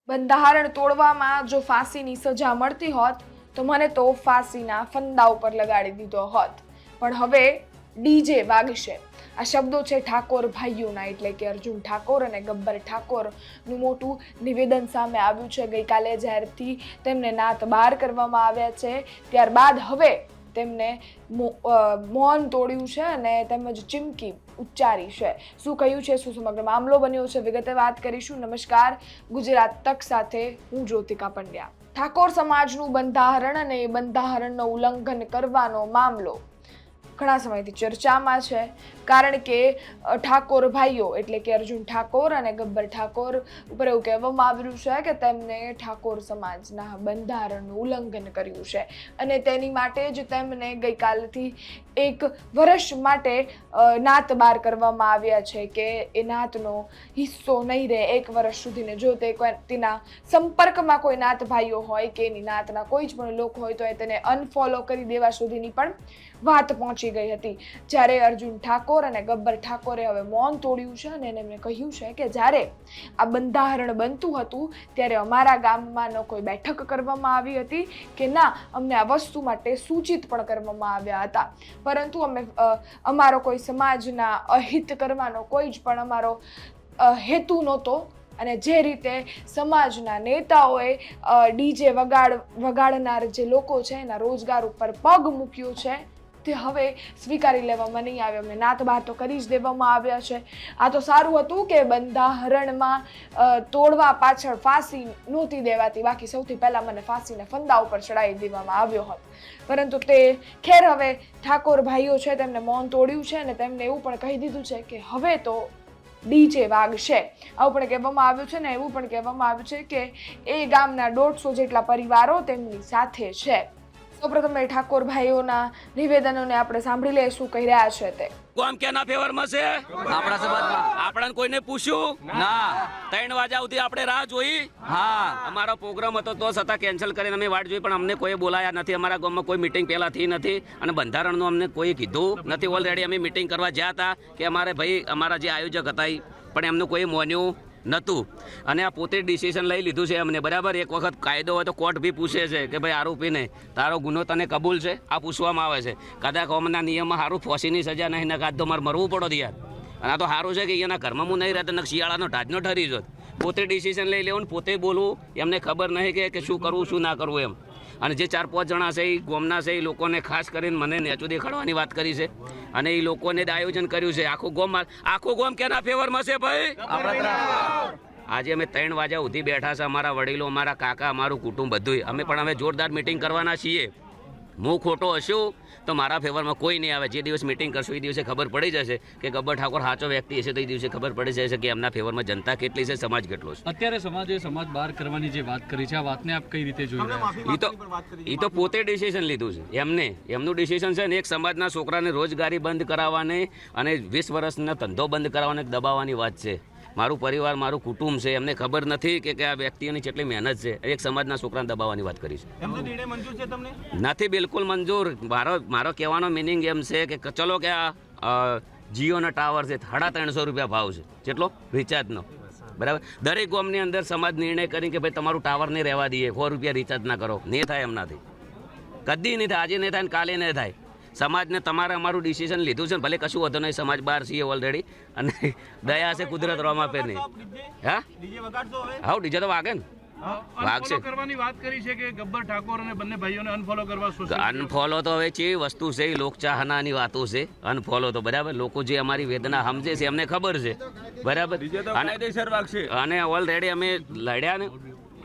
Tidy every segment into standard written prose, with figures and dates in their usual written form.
બંધારણ તોડવામાં જો ફાંસીની સજા મળતી હોત તો મને તો ફાંસીના ફંદા ઉપર લગાડી દીધો હોત, પણ હવે ડીજે વાગશે. આ શબ્દો છે ઠાકોર ભાઈઓના, એટલે કે અર્જુન ઠાકોર અને ગબ્બર ઠાકોરનું મોટું નિવેદન સામે આવ્યું છે. ગઈકાલે જ્યારથી તેમને નાત બહાર કરવામાં આવ્યા છે ત્યારબાદ હવે તેમને મૌન તોડ્યું છે અને તેમજ ચીમકી ઉચ્ચારી છે. શું કહ્યું છે, શું સમગ્ર મામલો બન્યો છે, વિગતે વાત કરીશું. નમસ્કાર, ગુજરાત તક સાથે હું જ્યોતિકા પંડ્યા. ઠાકોર સમાજનું બંધારણ અને બંધારણનો ઉલ્લંઘન કરવાનો મામલો ઘણા સમયથી ચર્ચામાં છે, કારણ કે ઠાકોર ભાઈઓ એટલે કે અર્જુન ઠાકોર અને ગબ્બર ઠાકોર ઉપર એવું કહેવામાં આવ્યું છે કે તેમને ઠાકોર સમાજના બંધારણનું ઉલ્લંઘન કર્યું છે અને તેની માટે જ તેમને ગઈકાલથી 1 વર્ષ માટે નાત બહાર કરવામાં આવ્યા છે કે એ નાતનો હિસ્સો નહીં રહે 1 વર્ષ સુધીને. જો તે તેના સંપર્કમાં કોઈ નાત ભાઈઓ હોય કે એની નાતના કોઈ જ પણ લોકો હોય તો એ તેને અનફોલો કરી દેવા સુધીની પણ વાત પહોંચી ગઈ હતી. જ્યારે અર્જુન ઠાકોર અને ગબ્બર ઠાકોરે હવે મૌન તોડ્યું છે અને એમણે કહ્યું છે કે જ્યારે આ બંધારણ બનતું હતું ત્યારે અમારા ગામમાં ન કોઈ બેઠક કરવામાં આવી હતી કે ના અમને આ વસ્તુ માટે સૂચિત પણ કરવામાં આવ્યા હતા, પરંતુ અમારો કોઈ સમાજના અહિત કરવાનો કોઈ જ પણ અમારો હેતુ નહોતો. અને જે રીતે સમાજના નેતાઓએ ડીજે વગાડનાર જે લોકો છે એના રોજગાર ઉપર પગ મૂક્યો છે તે હવે સ્વીકારી લેવામાં નહીં આવે. અમને નાત બહાર તો કરી જ દેવામાં આવ્યા છે. આ તો સારું હતું કે બંધારણમાં તોડવા પાછળ ફાંસી નહોતી દેવાતી, બાકી સૌથી પહેલાં મને ફાંસીના ફંદા ઉપર ચડાવી દેવામાં આવ્યો હોત. પરંતુ તે ખેર હવે ઠાકોર ભાઈઓ છે તેમને મૌન તોડ્યું છે અને તેમને એવું પણ કહી દીધું છે કે હવે તો ડીજે વાગશે. આવું પણ કહેવામાં આવ્યું છે ને એવું પણ કહેવામાં આવ્યું છે કે એ ગામના 150 જેટલા પરિવારો તેમની સાથે છે. સૌપ્રથમ ઠાકોર ભાઈઓના નિવેદનોને આપણે સાંભળી લઈએ શું કહી રહ્યા છે તે. કોમ કેના ફેવરમાં છે? આપણા સમાજમાં. આપણને કોઈને પૂછ્યું ના. 3 વાગ્યા સુધી આપણે રાહ જોઈ. હા. અમારો પ્રોગ્રામ હતો તો છતાં કેન્સલ કરીને અમે વાટ જોઈ, પણ અમને કોઈ બોલાયા નથી. અમારા ગામમાં કોઈ મિટિંગ પહેલા થઈ નથી અને બંધારણનું અમને કોઈ કીધું નથી. ઓલરેડી અમે મિટિંગ કરવા ગયા હતા કે અમારે ભાઈ અમારા જે આયોજક હતા પણ એમનું કોઈ માન્યું નહોતું અને આ પોતે ડિસિઝન લઈ લીધું છે એમને. બરાબર, એક વખત કાયદો હોય તો કોર્ટ બી પૂછે છે કે ભાઈ આરોપીને તારો ગુનો તને કબૂલ છે, આ પૂછવામાં આવે છે. કદાચ અમના નિયમમાં સારું ફાંસીની સજા નહીં નખાત તો મારે મરવું પડો યાર. અને આ તો સારું છે કે અહીંયાના ઘરમાં હું નહીં રહેતો, શિયાળાનો ઢાજનો ઠરી જોત. પોતે ડિસિઝન લઈ લેવું ને પોતે બોલવું, એમને ખબર નહીં કે શું કરવું શું ના કરવું એમ. અને જે 4-5 જણા છે એ ગામના છે એ લોકોને ખાસ કરીને મને નેચું દેખાડવાની વાત કરી છે અને એ લોકોને જ આયોજન કર્યું છે. આખું ગામ કેના ફેવરમાં છે ભાઈ? આજે અમે 3 વાગ્યા સુધી બેઠા છે. અમારા વડીલો, અમારા કાકા, અમારું કુટુંબ બધું. અમે પણ હવે જોરદાર મિટિંગ કરવાના છીએ. હું ખોટો હશું તો મારા ફેવરમાં કોઈ નહીં આવે. જે દિવસ મિટિંગ કરશું એ દિવસે ખબર પડી જશે કે ગબ્બર ઠાકોર સાચો વ્યક્તિ હશે તો એ દિવસે ખબર પડી જશે કે એમના ફેવરમાં જનતા કેટલી છે, સમાજ કેટલો છે. અત્યારે સમાજ બહાર કરવાની જે વાત કરી છે, આ વાતને આપ કઈ રીતે જોઈ રહ્યા છો? એ તો પોતે ડિસિઝન લીધું છે એમનું ડિસિઝન છે ને. એક સમાજના છોકરાને રોજગારી બંધ કરાવવાની અને 20 વર્ષનો ધંધો બંધ કરાવવાને દબાવવાની વાત છે. મારું પરિવાર, મારું કુટુંબ છે, એમને ખબર નથી કે આ વ્યક્તિઓની કેટલી મહેનત છે. એક સમાજના છોકરાને દબાવવાની વાત કરી છે. નથી બિલકુલ મંજૂર. મારો કહેવાનો મિનિંગ એમ છે કે ચલો કે આ જીઓના ટાવર છે 350 રૂપિયા ભાવ છે. કેટલો? રિચાર્જનો. બરાબર, દરેક ગામની અંદર સમાજ નિર્ણય કરી કે ભાઈ તમારું ટાવર નહીં રહેવા દઈએ, 100 રૂપિયા રિચાર્જ ના કરો. નહીં થાય એમનાથી, કદી નહીં થાય. આજે નહીં થાય ને કાલે નહીં થાય. સમાજને તમારે અમારું ડિસિઝન લીધું છે, ભલે કશું વધુ નહીં. સમાજ બહાર છીએ ઓલરેડી અને દયા છે કુદરત રોમ આપે નહીં. હા ડીજે તો વાગે ને, વાગશે. કરવાની વાત કરી છે કે ગબ્બર ઠાકોર અને બંને ભાઈઓને અનફોલો કરવા. અનફોલો તો હવે છે વસ્તુ છે, લોકચાહનાની વાતો છે. અનફોલો તો બરાબર, લોકો જે અમારી વેદના સમજે છે એમને ખબર છે. બરાબર, અને ઓલરેડી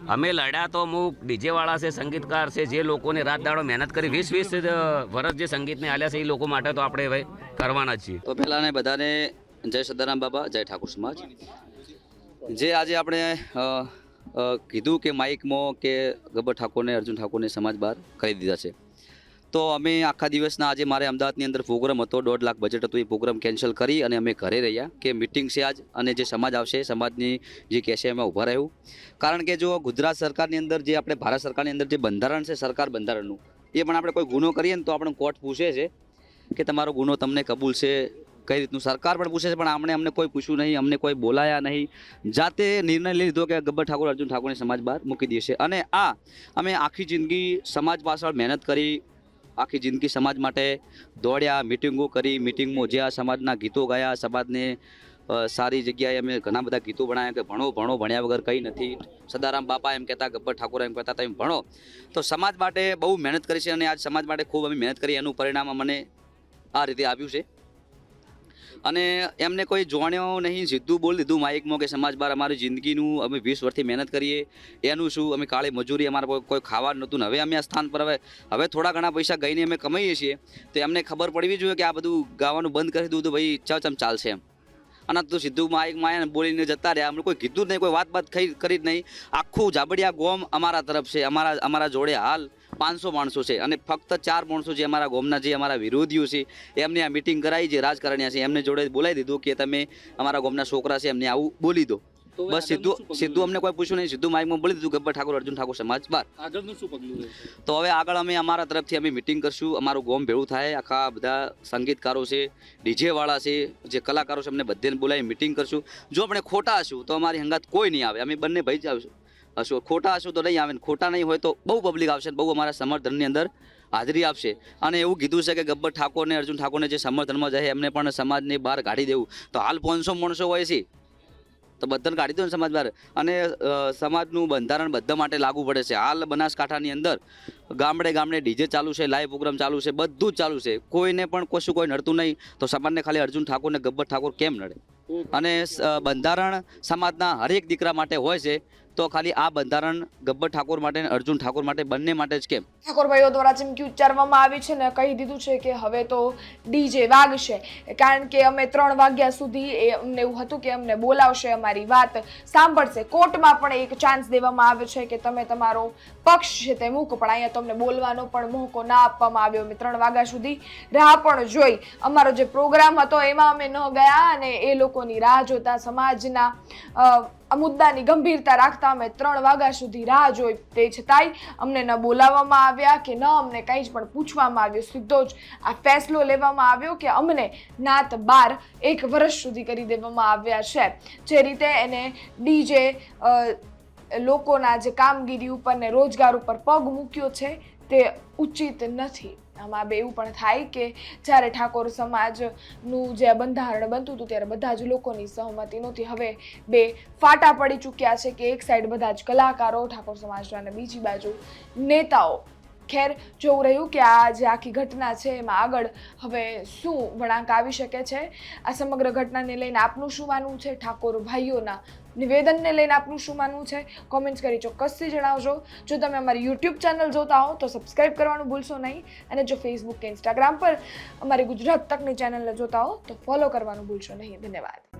અમે લડ્યા તો અમુક ડીજે વાળા છે, સંગીતકાર છે, જે લોકોને રાત દાડો મહેનત કરી 20 વર્ષ જે સંગીતને આલ્યા છે એ લોકો માટે તો આપણે હવે કરવાના જ છીએ. તો પહેલાં બધાને જય સદારામ બાબા, જય ઠાકોર સમાજ. જે આજે આપણે કીધું કે માઇકમાં કે ગબ્બર ઠાકોરને, અર્જુન ઠાકોરને સમાજ બહાર કરી દીધા છે, તો અમે આખા દિવસના આજે મારે અમદાવાદની અંદર પ્રોગ્રામ હતો, 1.5 લાખ બજેટ હતું. એ પ્રોગ્રામ કેન્સલ કરી અને અમે ઘરે રહ્યા કે મિટિંગ છે આજ અને જે સમાજ આવશે સમાજની જે કહેશે એમાં ઊભા રહ્યું. કારણ કે જો ગુજરાત સરકારની અંદર જે આપણે ભારત સરકારની અંદર જે બંધારણ છે, સરકાર બંધારણનું, એ પણ આપણે કોઈ ગુનો કરીએ ને તો આપણે કોર્ટ પૂછે છે કે તમારો ગુનો તમને કબૂલ છે કઈ રીતનું સરકાર પણ પૂછે છે, પણ અમને કોઈ પૂછ્યું નહીં, અમને કોઈ બોલાયા નહીં. જાતે નિર્ણય લઈ લીધો કે ગબ્બર ઠાકોર અર્જુન ઠાકોરને સમાજ બહાર મૂકી દેશે. અને અમે આખી જિંદગી સમાજ પાછળ મહેનત કરી, આખી જિંદગી સમાજ માટે દોડ્યા, મિટિંગો કરી, મિટિંગમાં જે આ સમાજના ગીતો ગાયા, સમાજને સારી જગ્યાએ અમે ઘણા બધા ગીતો બનાવ્યા કે ભણો ભણો, ભણ્યા વગર કંઈ નથી. સદારામ બાપા એમ કહેતા, ગબ્બર ઠાકોર એમ કહેતા, તમે ભણો. તો સમાજ માટે બહુ મહેનત કરી છે અને આજ સમાજ માટે ખૂબ અમે મહેનત કરી, એનું પરિણામ અમને આ રીતે આવ્યું છે. અને એમને કોઈ જોણ્યો નહીં, સીધું બોલી દીધું માઇકમાં કે સમાજ બહાર અમારી જિંદગીનું અમે 20 વર્ષથી મહેનત કરીએ એનું શું, અમે કાળી મજૂરી, અમારે કોઈ ખાવાનું નહોતું ને હવે અમે આ સ્થાન પર હવે થોડા ઘણા પૈસા ગઈને અમે કમાઈએ છીએ. તો એમને ખબર પડવી જોઈએ કે આ બધું ગાવાનું બંધ કરી દીધું તો ભાઈ ચમ ચાલશે એમ. અને તો સીધું માઇકમાં આવ્યા ને બોલીને જતા રહ્યા. અમને કોઈ કીધું જ નહીં, કોઈ વાત કરી જ નહીં. આખું જાબડિયા ગોમ અમારા તરફ છે, અમારા જોડે હાલ 500 માણસો છે અને ફક્ત 4 માણસો જે અમારા ગામના જે અમારા વિરોધીઓ છે એમને આ મિટિંગ કરાવી, જે રાજકારણીયા છે એમને જોડે બોલાવી દીધું કે તમે અમારા ગામના છોકરા છે એમને આવું બોલી દો. બસ સીધું અમને કોઈ પૂછ્યું નહીં, સીધું માઇકમાં બોલી દીધું ગબ્બર ઠાકોર અર્જુન ઠાકોર સમાજ બહાર. આગળનું શું પગલું રહેશે? તો હવે આગળ અમે અમારા તરફથી અમે મિટિંગ કરશું, અમારું ગામ ભેળું થાય, આખા બધા સંગીતકારો છે, ડીજે વાળા છે, જે કલાકારો છે એમને બધાને બોલાવી મિટિંગ કરશું. જો આપણે ખોટા હશું તો અમારી હંગાત કોઈ નહીં આવે, અમે બંને ભાઈ જ આવશું. ખોટા હશું તો નહીં આવે, ખોટા નહીં હોય તો બહુ પબ્લિક આવશે, બહુ અમારા સમર્થનની અંદર હાજરી આપશે. અને એવું કીધું છે કે ગબ્બર ઠાકોરને અર્જુન ઠાકોરને જે સમર્થનમાં જાય એમને પણ સમાજની બહાર કાઢી દેવું. તો હાલ 500 માણસો હોય છે તો બધાને કાઢી દો ને સમાજ બહાર. અને સમાજનું બંધારણ બધા માટે લાગુ પડે છે. હાલ બનાસકાંઠાની અંદર ગામડે ડીજે ચાલુ છે, લાઈવ પ્રોગ્રામ ચાલુ છે, બધું જ ચાલુ છે. કોઈને પણ કશું કોઈ નડતું નહીં. તો સમાજને ખાલી અર્જુન ઠાકોર ને ગબ્બર ઠાકોર કેમ નડે? અને બંધારણ સમાજના હરેક દીકરા માટે હોય છે, તો ખાલી આ બંધારણ ગબ્બર ઠાકોર માટે અને અર્જુન ઠાકોર માટે બંને માટે જ કેમ? ઠાકોરભાઈઓ દ્વારા ચીમકી ઉચ્ચારવામાં આવી છે ને કહી દીધું છે કે હવે તો ડીજે વાગશે, કારણ કે અમે 3 વાગ્યા સુધી અમને એવું હતું કે અમને બોલાવશે, અમારી વાત સાંભળશે. કોર્ટમાં પણ એક ચાન્સ દેવામાં આવ્યો છે કે તમે તમારો પક્ષ છે તે મૂકો, પણ અહીંયા તમને બોલવાનો પણ મોકો ના આપવામાં આવ્યો. અમે 3 વાગ્યા સુધી રાહ પણ જોઈ. અમારો જે પ્રોગ્રામ હતો એમાં અમે ન ગયા અને એ લોકોની રાહ જોતા, સમાજના આ મુદ્દાની ગંભીરતા રાખતા અમે 3 વાગ્યા સુધી રાહ જોઈ. તે છતાંય અમને ન બોલાવવામાં આવ્યા કે ન અમને કંઈ જ પણ પૂછવામાં આવ્યું. સીધો જ આ ફેસલો લેવામાં આવ્યો કે અમને નાત બાર 1 વર્ષ સુધી કરી દેવામાં આવ્યા છે. જે રીતે એને ડીજે લોકોના જે કામગીરી ઉપર ને રોજગાર ઉપર પગ મૂક્યો છે તે ઉચિત નથી. આમાં એવું પણ થાય કે જ્યારે ઠાકોર સમાજનું જે બંધારણ બનતું હતું ત્યારે બધા જ લોકોની સહમતિ નહોતી. હવે 2 ફાટા પડી ચૂક્યા છે કે એક સાઈડ બધા જ કલાકારો ઠાકોર સમાજના અને બીજી બાજુ નેતાઓ. ખેર, જોવું રહ્યું કે આ જે આખી ઘટના છે એમાં આગળ હવે શું વળાંક આવી શકે છે. આ સમગ્ર ઘટનાને લઈને આપનું શું માનવું છે? ઠાકોર ભાઈઓના નિવેદનને લઈને આપનું શું માનવું છે? કોમેન્ટ્સ કરી ચોક્કસથી જણાવજો. જો તમે અમારી YouTube ચેનલ જોતા હો તો સબસ્ક્રાઈબ કરવાનું ભૂલશો નહીં, અને જો Facebook કે Instagram પર અમારી ગુજરાત તકની ચેનલને જોતા હો તો ફોલો કરવાનું ભૂલશો નહીં. ધન્યવાદ.